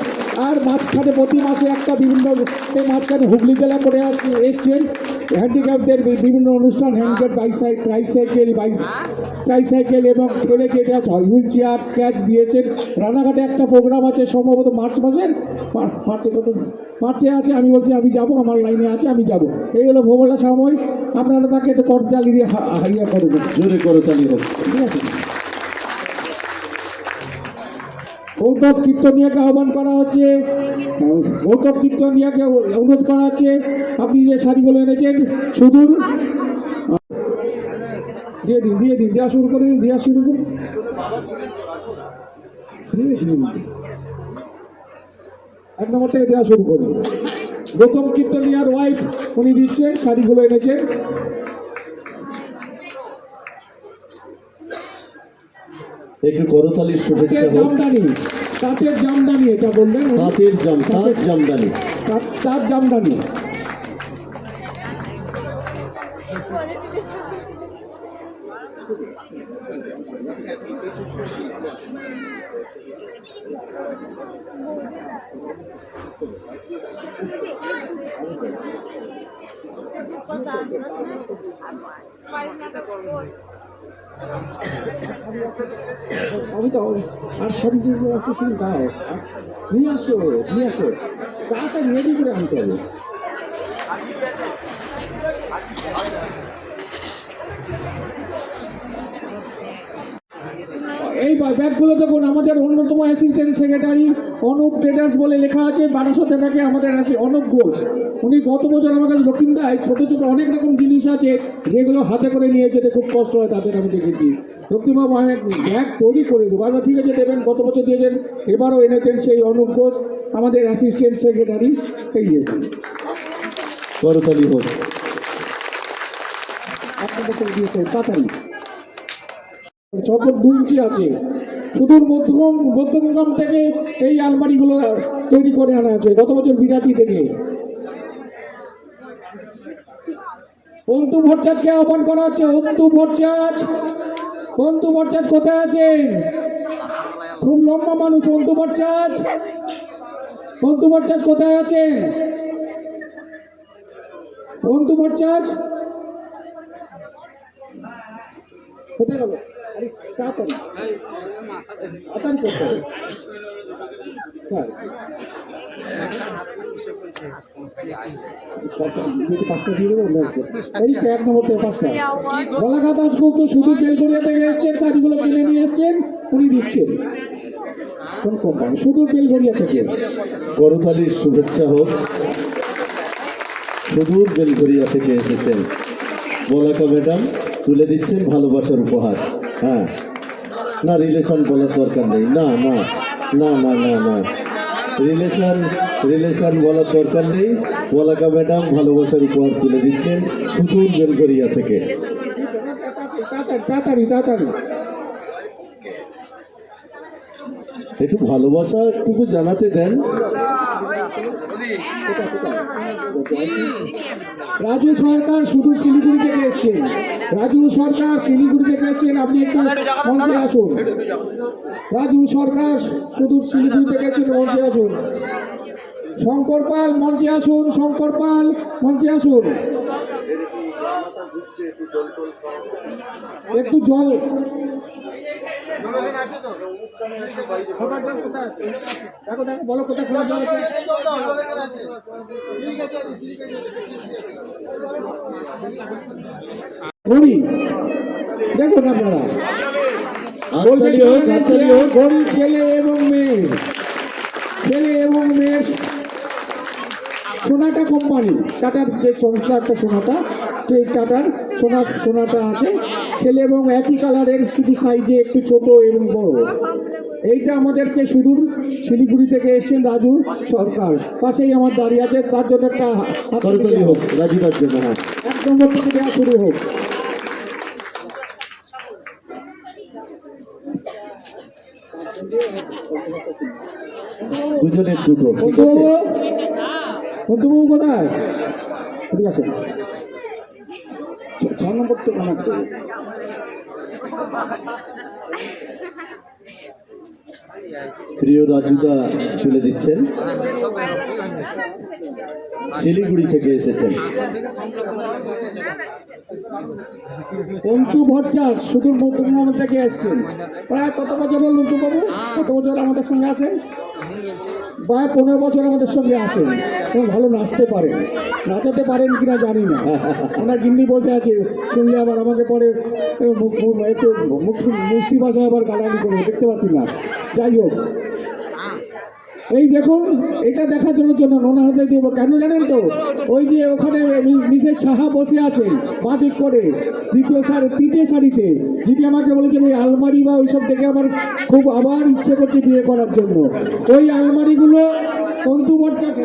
আর মাঝখানে প্রতি মাসে একটা বিভিন্ন, এই মাঝখানে হুগলি জেলা করে এসছেন হ্যান্ডিক্যাপদের বিভিন্ন অনুষ্ঠান, হ্যান্ডিক্যাপ ট্রাইসাইকেল এবং ঠেলে যেটা হুইল চেয়ার স্ক্র্যাচ দিয়েছেন। রানাঘাটে একটা প্রোগ্রাম আছে সম্ভবত মার্চে আছে, আমি বলছি আমি যাব, আমার লাইনে আছে, আমি যাব। এই হলো ভোলা সাময়িক। আপনারা তাকে একটু করতালি দিয়ে হাইয়া করবেন, জোরে করতালি হোক। ঠিক আছে। গৌতম কীর্তনিয়াকে আহ্বান করা হচ্ছে, গৌতম কীর্তনিয়াকে অনুরোধ করা হচ্ছে, আপনি যে শাড়িগুলো এনেছেন সুদূর দিয়ে দিন, দেওয়া শুরু করে দিন, দিয়ে দিন, 1 নম্বর থেকে দেওয়া শুরু করুন। গৌতম কীর্তনিয়ার ওয়াইফ উনি দিচ্ছেন, শাড়িগুলো এনেছেন। একটু করতালির শুভেচ্ছা হোক। তাঁতের জামদানি, এটা বললেন, তাঁতের জামদানি, তাঁত জামদানি। আমি তো আর সব যেগুলো আছে শুধু দাও, নিয়ে আসো। তাড়াতাড়ি রেডি করে আনতে হবে। এই ব্যাগগুলো দেখুন, আমাদের অন্যতম অ্যাসিস্ট্যান্ট সেক্রেটারি অনুপ ট্রেডার্স বলে লেখা আছে, বারাসতে থাকে আমাদের অনুপ ঘোষ। উনি গত বছর আমার কাছে দক্ষিণ দেয় ছোটো ছোটো অনেক রকম জিনিস আছে যেগুলো হাতে করে নিয়ে যেতে খুব কষ্ট হয় তাদের, আমি দেখেছি। দক্ষিণবাবু আমি ব্যাগ তৈরি করে দেবো, আমরা ঠিক আছে দেবেন, গত বছর দিয়েছেন, এবারও এনেছেন সেই অনুপ ঘোষ আমাদের অ্যাসিস্ট্যান্ট সেক্রেটারি। এই যে করতালি হোক। আপনাদের দিয়েছেন তাড়াতাড়ি। চকর 2 ইঞ্চি আছে, সুদূর মধ্যমগ্রাম থেকে এই আলমারিগুলো তৈরি করে আনা আছে, গত বছর বিরাটি থেকে। অন্তু ভট্টাচার্যকে আহ্বান করা হচ্ছে। অন্তু ভট্টাচার্য কোথায় আছেন? খুব লম্বা মানুষ অন্তু ভট্টাচার্য কোথায় আছেন? অন্তু ভট্টাচার্য কোথায় গেল? তাড়াতাড়ি করতে হবে। পাঁচটা দিয়ে দেবো, এই তো 1 নম্বর থেকে 5টা। বলাঘাট দাশগুপ্ত শুধু বেলগড়িয়া থেকে এসছেন, শাড়িগুলো কিনে নিয়ে এসছেন, উনি দিচ্ছেন। কোন কোম্পানি? শুধু বেলগড়িয়া থেকে। করতালির শুভেচ্ছা হোক। সুদূর বেলঘরিয়া থেকে এসেছেন বলাকা ম্যাডাম, তুলে দিচ্ছেন ভালোবাসার উপহার। হ্যাঁ, না রিলেশন বলার দরকার নেই, না না না না না না, রিলেশন বলার দরকার নেই। বলাকা ম্যাডাম ভালোবাসার উপহার তুলে দিচ্ছেন সুদূর বেলঘরিয়া থেকে। তাড়াতাড়ি একটু ভালোবাসাটুকু জানাতে দেন। রাজু সরকার শুধু শিলিগুড়ি থেকে এসছেন। আপনি একটু মঞ্চে আসুন। রাজু সরকার শুধু শিলিগুড়ি থেকে এসছেন, মঞ্চে আসুন। শঙ্কর পাল মঞ্চে আসুন। একটু জল। দেখো বলো কোথায় খোলা জল আছে। ঘড়ি দেখুন আপনারা, ঘড়ি ছেলে এবং মেয়ের সোনাটা কোম্পানি, টাটার যে সংস্থা, একটা সোনাটা, সেই টাটার সোনাটা আছে, ছেলে এবং একই কালারের, শুধু সাইজে একটু ছোট এবং বড়। এইটা আমাদেরকে সুদূর শিলিগুড়ি থেকে এসছেন রাজু সরকার, পাশেই আমার দাঁড়িয়ে আছে, তার জন্য একটা করতালি হোক রাজুদার জন্য। হ্যাঁ, 1 নম্বর থেকে দেওয়া শুরু হোক। দুজনের দুটো, ঠিক আছে। অন্তুবাবু কোথায়? ঠিক আছে, 6 নম্বর থেকে আমাকে দেবে। প্রিয় রাজুদা তুলে দিচ্ছেন, শিলিগুড়ি থেকে এসেছেন। অন্তু ভট্টাচার্য সুদূর মধ্যমগ্রাম থেকে এসছেন। প্রায় কত বছর হল অন্তুবাবু? কত বছর আমাদের সঙ্গে আছেন? প্রায় 15 বছর আমাদের সঙ্গে আছেন এবং ভালো নাচাতে পারেন কিনা জানি না। ওনার গিন্নি বসে আছে, শুনলে আবার আমাকে পরে একটু মিষ্টি ভাষায় আবার গালাগালি করবে, দেখতে পাচ্ছি না। যাই হোক, এই দেখুন, এটা দেখার জন্য নোনা হাতে দেব কেন জানেন তো? ওই যে ওখানে মিসেস সাহা বসে আছেন বাঁদিক করে, তৃতীয় সারিতে, যেটি আমাকে বলেছেন ওই আলমারি বা ওইসব দেখে আমার খুব আবার ইচ্ছে করছে বিয়ে করার জন্য। ওই আলমারিগুলো অন্তু ভট্টাচার্য,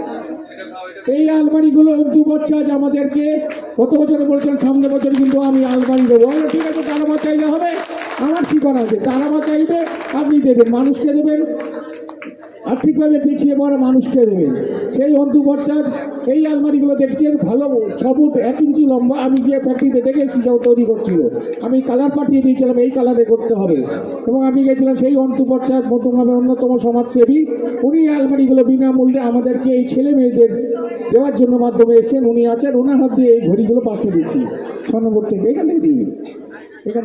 এই আলমারিগুলো অন্তু ভট্টাচার্য আমাদেরকে গত বছরে বলছেন সামনের বছর কিন্তু আমি আলমারি দেবো। ঠিক আছে, তারামা চাইলে হবে, আমার কি করা আছে? তারামা চাইবে আপনি দেবেন, মানুষকে দেবেন, আর্থিকভাবে পিছিয়ে পড়া মানুষকে দেবেন। সেই অন্তু ভট্টাচার্য এই আলমারিগুলো দেখছেন, ভালো 6 ফুট 1 ইঞ্চি লম্বা। আমি গিয়ে ফ্যাক্টরিতে দেখে এসেছি যাও তৈরি করছিল, আমি কালার পাঠিয়ে দিয়েছিলাম এই কালারে করতে হবে, এবং আমি গেছিলাম। সেই অন্তু ভট্টাচার্য মধ্যমগ্রামের অন্যতম সমাজসেবী, উনি বিনামূল্যে আমাদেরকে এই ছেলে মেয়েদের দেওয়ার জন্য মাধ্যমে এসেছেন। উনি আছেন, ওনার হাত দিয়ে এই ঘড়িগুলো 5টা দিচ্ছি 6 নম্বর থেকে। এখান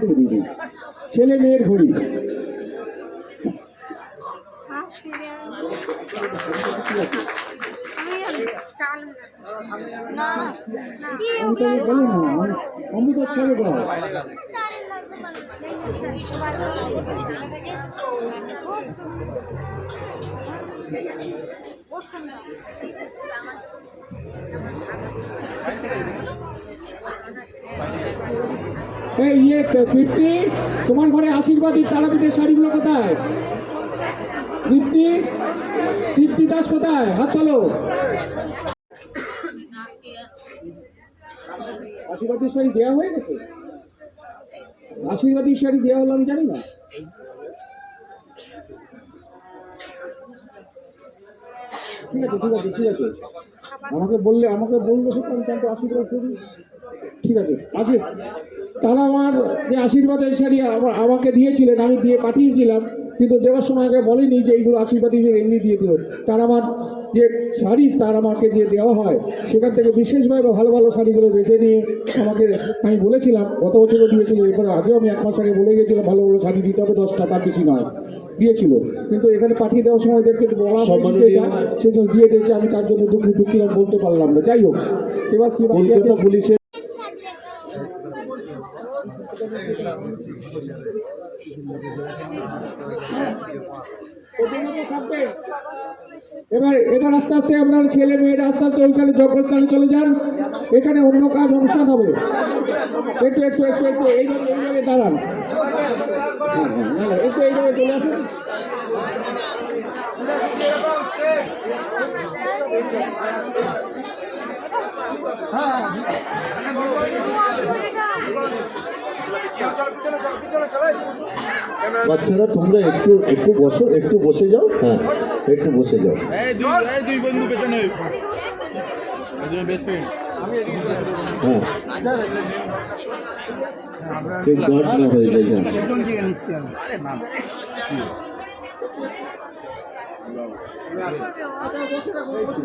থেকে দিয়ে দিই ছেলে মেয়ের ঘড়ি। আমি অমৃত ছেড়ে দাও। এই তৃপ্তি, তোমার ঘরে আশীর্বাদী তারাপীঠের শাড়িগুলো কোথায়? তৃপ্তি, তৃপ্তি দাস কোথায়? হাত তোলো। আশীর্বাদের শাড়ি দেওয়া হয়ে গেছে? আশীর্বাদী শাড়ি দেওয়া হলো আমি জানি না। ঠিক আছে ঠিক আছে ঠিক আছে, আমাকে বললো সেটা আমি জানতো আশীর্বাদ শাড়ি। ঠিক আছে আসি। তারা আমার যে আশীর্বাদের শাড়ি আমাকে দিয়েছিলেন, আমি দিয়ে পাঠিয়েছিলাম, কিন্তু দেওয়ার সময় আগে বলেনি যে এইগুলো আশীর্বাদ হিসেবে এমনি দিয়ে দিল। তার আমার যে শাড়ি তার আমাকে যে দেওয়া হয় সেখান থেকে বিশেষভাবে ভালো ভালো শাড়িগুলো বেছে নিয়ে আমাকে আমি বলেছিলাম, গত বছরও দিয়েছিল, এরপরে আগেও আমি 1 মাস আগে বলে গেছিলাম ভালো ভালো শাড়ি দিতে হবে 10টা, তার বেশি নয়, দিয়েছিল। কিন্তু এখানে পাঠিয়ে দেওয়ার সময় এদেরকে বলা সেই জন্য দিয়ে দিয়েছে, আমি তার জন্য দুঃখিত বলতে পারলাম না। যাই হোক, এবার কি কলকাতা পুলিশের এবার আস্তে আস্তে আপনার ছেলে মেয়েরা আস্তে আস্তে ওইখানে যজ্ঞস্থানে চলে যান। এখানে অন্য কাজ অনুষ্ঠান হবে। একটু একটু একটু একটু এইভাবে দাঁড়ান। হ্যাঁ একটু এইভাবে চলে আসুন। বাচ্চারা তোমরা একটু একটু বসো, একটু বসে যাও। হ্যাঁ একটু বসে যাও। হ্যাঁ কেউ গার্ড না হয়ে যায়।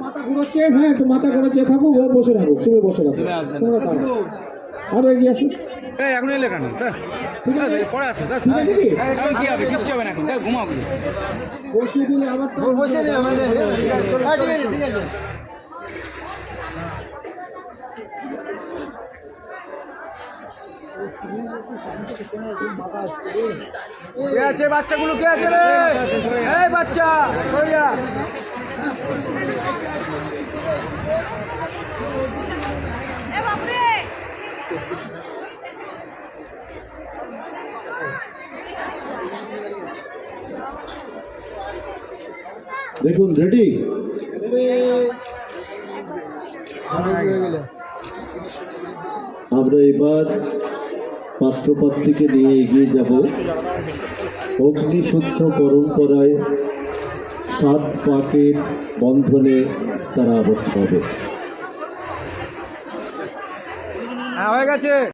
মাথা ঘুরাচ্ছে, হ্যাঁ একটু মাথা ঘুরাচ্ছে, থাকো বসে রাখো, তুমি বসে রাখো, তোমরা দাঁড়াও। আরো এগিয়ে আসো। এখন এলে কেন? ঠিক আছে পরে আসো। ঠিক আছে কি এখন কি হবে? কিচ্ছু হবে না, এখন ঘুমাবো। বসিয়ে দিলে আবার বসে দিলাম, ঠিক আছে। কে আছে? বাচ্চাগুলো কে আছে রে? এই বাচ্চা সরে যা। দেখুন রেডি। আমরা এবার পাত্রপাত্রীকে নিয়ে এগিয়ে যাব অগ্নিশুদ্ধ পরম্পরায় 7 পাকের বন্ধনে তারা আবদ্ধ হবে। হয়ে গেছে।